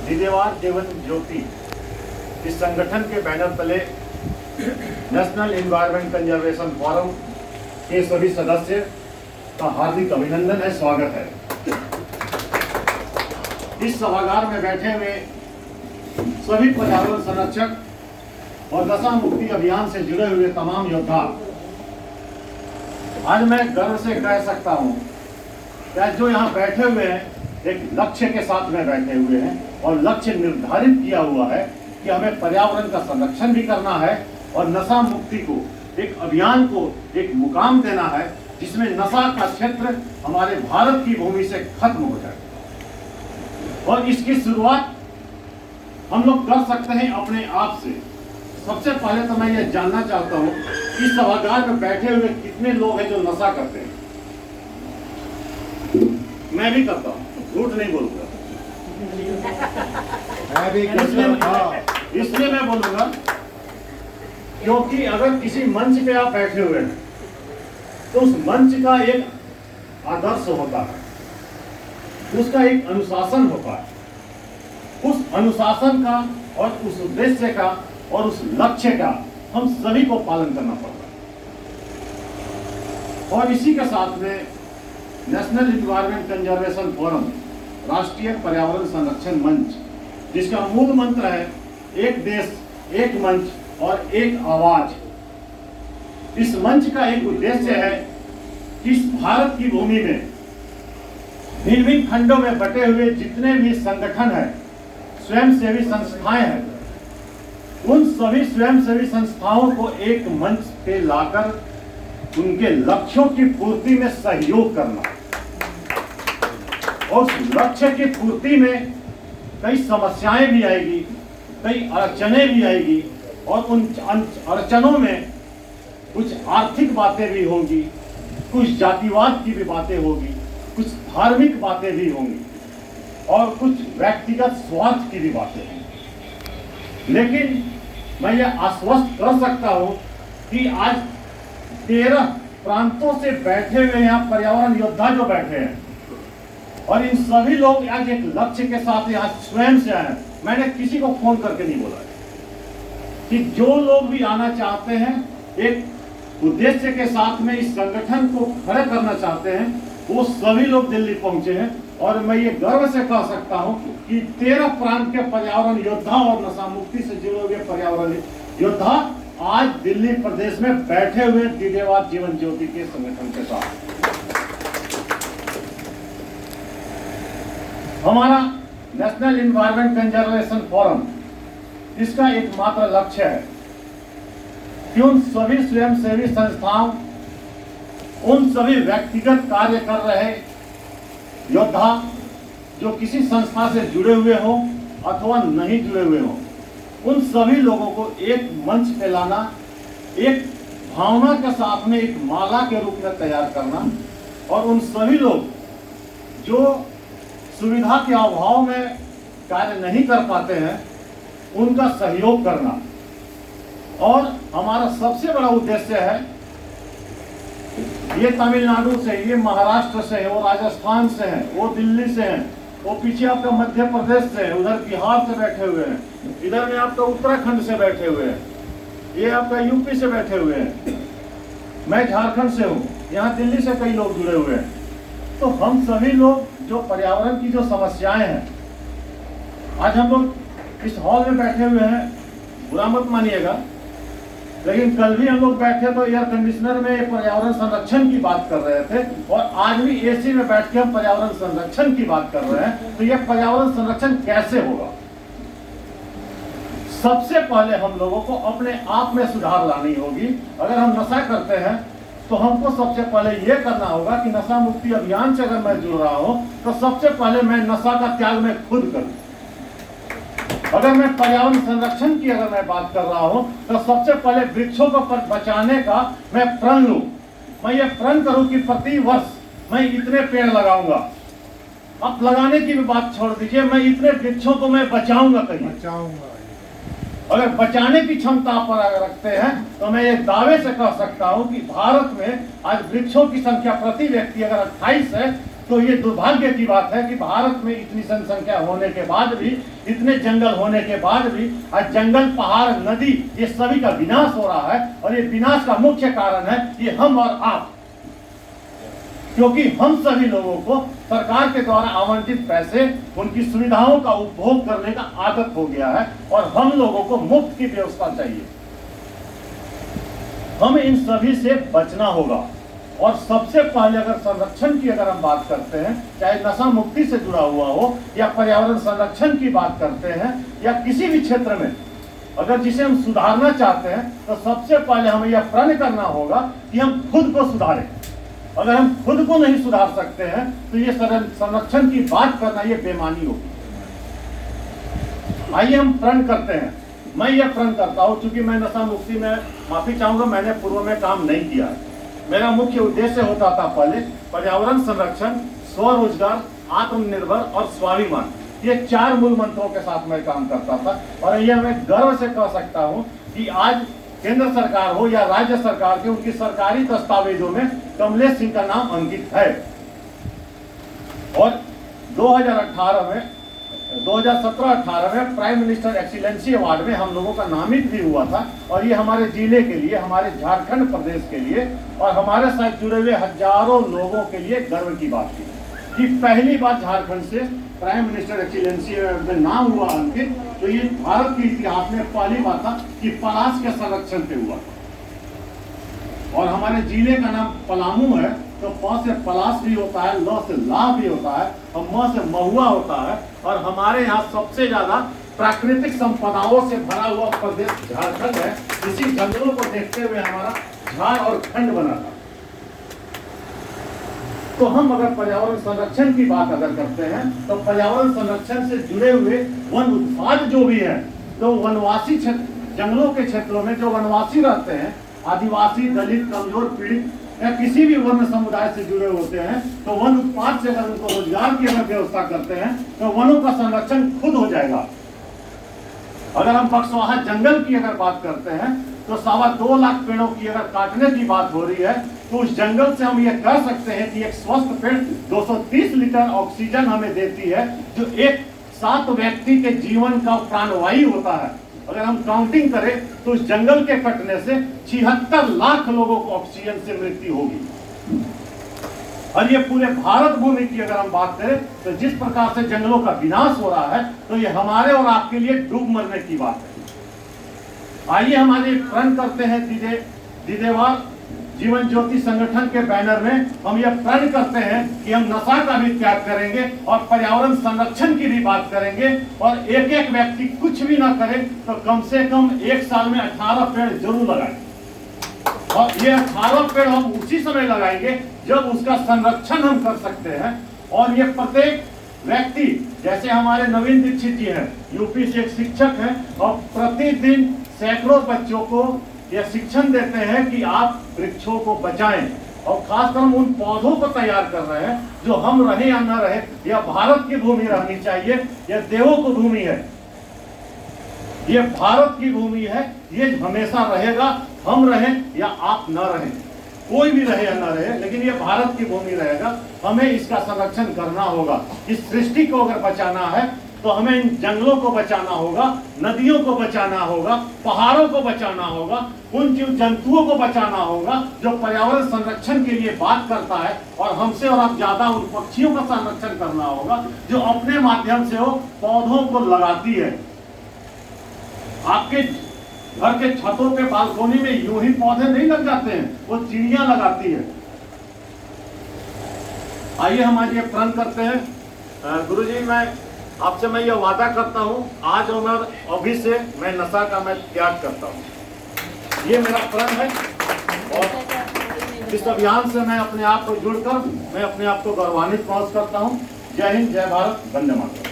दिदेवार जीवन ज्योति इस संगठन के बैनर तले नेशनल एनवायरमेंट कंजर्वेशन फोरम के सभी सदस्य का हार्दिक अभिनंदन है, स्वागत है। इस सभागार में बैठे हुए सभी पर्यावरण संरक्षक और नशा मुक्ति अभियान से जुड़े हुए तमाम योद्धा, आज मैं गर्व से कह सकता हूं कि जो यहाँ बैठे हुए हैं एक लक्ष्य के साथ में बैठे हुए हैं और लक्ष्य निर्धारित किया हुआ है कि हमें पर्यावरण का संरक्षण भी करना है और नशा मुक्ति को एक अभियान को एक मुकाम देना है जिसमें नशा का क्षेत्र हमारे भारत की भूमि से खत्म हो जाए। और इसकी शुरुआत हम लोग कर सकते हैं अपने आप से। सबसे पहले तो मैं ये जानना चाहता हूँ कि सभागार में बैठे हुए कितने लोग हैं जो नशा करते हैं। मैं भी करता हूँ, झूठ नहीं बोलूंगा। इसलिए मैं बोलूंगा क्योंकि अगर किसी मंच पे आप बैठे हुए हैं तो उस मंच का एक आदर्श होता है, उसका एक अनुशासन होता है। उस अनुशासन का और उस उद्देश्य का और उस लक्ष्य का हम सभी को पालन करना पड़ता है। और इसी के साथ में नेशनल एनवायरमेंट कंजर्वेशन फोरम, राष्ट्रीय पर्यावरण संरक्षण मंच, जिसका मूल मंत्र है एक देश एक मंच और एक आवाज। इस मंच का एक उद्देश्य है कि इस भारत की भूमि में भिन्न भिन्न खंडों में बटे हुए जितने भी संगठन हैं, स्वयंसेवी संस्थाएं हैं, उन सभी स्वयंसेवी संस्थाओं को एक मंच पे लाकर उनके लक्ष्यों की पूर्ति में सहयोग करना। और उस लक्ष्य की पूर्ति में कई समस्याएं भी आएगी, कई अड़चनें भी आएगी और उन अड़चनों में कुछ आर्थिक बातें भी होंगी, कुछ जातिवाद की भी बातें होगी, कुछ धार्मिक बातें भी होंगी और कुछ व्यक्तिगत स्वार्थ की भी बातें होंगी। लेकिन मैं ये आश्वस्त कर सकता हूं कि आज 13 प्रांतों से बैठे हुए यहाँ पर्यावरण योद्धा जो बैठे हैं और इन सभी लोग आज एक लक्ष्य के साथ यहाँ स्वयं से आए हैं। मैंने किसी को फोन करके नहीं बोला कि जो लोग भी आना चाहते हैं, एक उद्देश्य के साथ में इस संगठन को खड़ा करना चाहते हैं, वो सभी लोग दिल्ली पहुंचे हैं। और मैं ये गर्व से कह सकता हूं कि 13 प्रांत के पर्यावरण योद्धा और नशा मुक्ति से जुड़े हुए पर्यावरण योद्धा आज दिल्ली प्रदेश में बैठे हुए दिदेवार जीवन ज्योति के संगठन के साथ। हमारा नेशनल एनवायरमेंट कंजर्वेशन फोरम, इसका एकमात्र लक्ष्य है कि उन सभी स्वयंसेवी संस्थाओं, उन सभी व्यक्तिगत कार्य कर रहे योद्धा जो किसी संस्था से जुड़े हुए हो अथवा नहीं जुड़े हुए हो, उन सभी लोगों को एक मंच पे लाना, एक भावना के साथ में एक माला के रूप में तैयार करना और उन सभी लोग जो सुविधा के अभाव में कार्य नहीं कर पाते हैं उनका सहयोग करना। और हमारा सबसे बड़ा उद्देश्य है, ये तमिलनाडु से, ये महाराष्ट्र से है, वो राजस्थान से है, वो दिल्ली से है, वो पीछे आपका मध्य प्रदेश से है, उधर बिहार से बैठे हुए हैं, इधर में आपका उत्तराखंड से बैठे हुए हैं, ये आपका यूपी से बैठे हुए हैं, मैं झारखंड से हूँ, यहाँ दिल्ली से कई लोग जुड़े हुए हैं। तो हम सभी लोग जो पर्यावरण की जो समस्याएं हैं, आज हम लोग इस हॉल में बैठे हुए हैं, बुरा मत मानिएगा, लेकिन कल भी हम लोग बैठे तो एयर कंडीशनर में पर्यावरण संरक्षण की बात कर रहे थे और आज भी एसी में बैठ के हम पर्यावरण संरक्षण की बात कर रहे हैं। तो यह पर्यावरण संरक्षण कैसे होगा? सबसे पहले हम लोगों को अपने आप में सुधार लानी होगी। अगर हम नशा करते हैं तो हमको सबसे पहले यह करना होगा कि नशा मुक्ति अभियान से अगर मैं जुड़ रहा हूं तो सबसे पहले मैं नशा का त्याग मैं खुद करूं। अगर मैं पर्यावरण संरक्षण की अगर मैं बात कर रहा हूं तो सबसे पहले वृक्षों को बचाने का मैं प्रण लूं। मैं ये प्रण करूं कि प्रति वर्ष मैं इतने पेड़ लगाऊंगा। अब लगाने की भी बात छोड़ दीजिए, मैं इतने वृक्षों को मैं बचाऊंगा। अगर बचाने की क्षमता पर अगर रखते हैं तो मैं ये दावे से कह सकता हूं कि भारत में आज वृक्षों की संख्या प्रति व्यक्ति अगर 28 है तो ये दुर्भाग्य की बात है कि भारत में इतनी जनसंख्या होने के बाद भी, इतने जंगल होने के बाद भी आज जंगल, पहाड़, नदी, ये सभी का विनाश हो रहा है। और ये विनाश का मुख्य कारण है ये हम और आप, क्योंकि हम सभी लोगों को सरकार के द्वारा आवंटित पैसे, उनकी सुविधाओं का उपभोग करने का आदत हो गया है और हम लोगों को मुफ्त की व्यवस्था चाहिए। हमें इन सभी से बचना होगा। और सबसे पहले अगर संरक्षण की अगर हम बात करते हैं, चाहे नशा मुक्ति से जुड़ा हुआ हो या पर्यावरण संरक्षण की बात करते हैं या किसी भी क्षेत्र में अगर जिसे हम सुधारना चाहते हैं, तो सबसे पहले हमें यह प्रण करना होगा कि हम खुद को सुधारें। अगर हम खुद को नहीं सुधार सकते हैं तो ये संरक्षण की बात करना ये बेमानी होगी। आइए हम प्रण करते हैं। मैं ये प्रण करता हूं, क्योंकि मैं नशा मुक्ति में माफी चाहूंगा, मैंने पूर्व में काम नहीं किया है। मेरा मुख्य उद्देश्य होता था पहले पर्यावरण संरक्षण, स्वरोजगार, आत्मनिर्भर और स्वाभिमान, ये 4 मूल मंत्रों के साथ मैं काम करता था। और यह मैं गर्व से कह सकता हूं कि आज केंद्र सरकार हो या राज्य सरकार के उनकी सरकारी दस्तावेजों में कमलेश सिंह का नाम अंकित है। और 2017-18 में प्राइम मिनिस्टर एक्सीलेंसी अवार्ड में हम लोगों का नामित भी हुआ था। और ये हमारे जिले के लिए, हमारे झारखंड प्रदेश के लिए और हमारे साथ जुड़े हुए हजारों लोगों के लिए गर्व की बात थी कि पहली बार झारखंड से प्राइम मिनिस्टर एक्सीलेंसी में नाम हुआ अंकित। तो ये भारत के इतिहास में पहली बार था कि पलाश के संरक्षण पे हुआ। और हमारे जिले का नाम पलामू है, तो प से पलाश भी होता है, ल से लाभ भी होता है और म से महुआ होता है। और हमारे यहाँ सबसे ज्यादा प्राकृतिक संपदाओं से भरा हुआ प्रदेश झारखंड है। इसी जंगलों को देखते हुए हमारा झार और खंड बना था। तो हम अगर पर्यावरण संरक्षण की बात अगर करते हैं, तो पर्यावरण संरक्षण से जुड़े हुए वन उत्पाद जो भी है, तो वनवासी क्षेत्र, जंगलों के क्षेत्रों में जो वनवासी रहते हैं, आदिवासी, दलित, कमजोर, पीड़ित या किसी भी वर्ण समुदाय से जुड़े होते हैं, तो वन उत्पाद से अगर उनको रोजगार की अगर व्यवस्था करते हैं तो वनों का संरक्षण खुद हो जाएगा। अगर हम बक्सवाहा जंगल की अगर बात करते हैं, तो 2.25 लाख पेड़ों की अगर काटने की बात हो रही है, तो उस जंगल से हम ये कह सकते हैं कि एक स्वस्थ पेड़ 230 लीटर ऑक्सीजन हमें देती है, जो एक 7 व्यक्ति के जीवन का प्राणवायु होता है। अगर हम काउंटिंग करें तो उस जंगल के कटने से 76 लाख लोगों को ऑक्सीजन से मृत्यु होगी। और ये पूरे भारत भूमि की अगर हम बात करें, तो जिस प्रकार से जंगलों का विनाश हो रहा है, तो ये हमारे और आपके लिए डूब मरने की बात है। आइए हम आज प्रण करते हैं दिदेवार जीवन ज्योति संगठन के बैनर में हम यह प्रण करते हैं कि हम नशा का भी त्याग करेंगे और पर्यावरण संरक्षण की भी बात करेंगे। और एक एक व्यक्ति कुछ भी ना करे तो कम से कम 1 साल में 18 पेड़ जरूर लगाएं। और ये 18 पेड़ हम उसी समय लगाएंगे जब उसका संरक्षण हम कर सकते हैं। और ये प्रत्येक व्यक्ति, जैसे हमारे नवीन दीक्षित जी हैं, यूपी से एक शिक्षक हैं और प्रतिदिन सैकड़ों बच्चों को यह शिक्षण देते हैं कि आप वृक्षों को बचाएं। और खासकर हम उन पौधों को तैयार कर रहे हैं जो हम रहे या न रहे, यह भारत की भूमि रहनी चाहिए, यह देवों की भूमि है, ये भारत की भूमि है, ये हमेशा रहेगा। हम रहें या आप न रहें, कोई भी रहे या न रहे, लेकिन ये भारत की भूमि रहेगा। हमें इसका संरक्षण करना होगा। इस सृष्टि को अगर बचाना है तो हमें इन जंगलों को बचाना होगा, नदियों को बचाना होगा, पहाड़ों को बचाना होगा, उन जीव जंतुओं को बचाना होगा जो पर्यावरण संरक्षण के लिए बात करता है। और हमसे और आप ज्यादा उन पक्षियों का संरक्षण करना होगा जो अपने माध्यम से वो पौधों को लगाती है। आपके घर के छतों पे, बालकोनी में यूं ही पौधे नहीं लग जाते हैं, वो चिड़ियां लगाती है। आइए हम आज ये प्रण करते हैं। गुरुजी, आपसे मैं यह वादा करता हूँ, आज और अभी से मैं नशा का मैं त्याग करता हूँ। ये मेरा प्रण है। और इस अभियान से मैं अपने आप को जुड़कर मैं अपने आप को गौरवान्वित महसूस करता हूँ। जय हिंद, जय भारत, वंदे मातरम।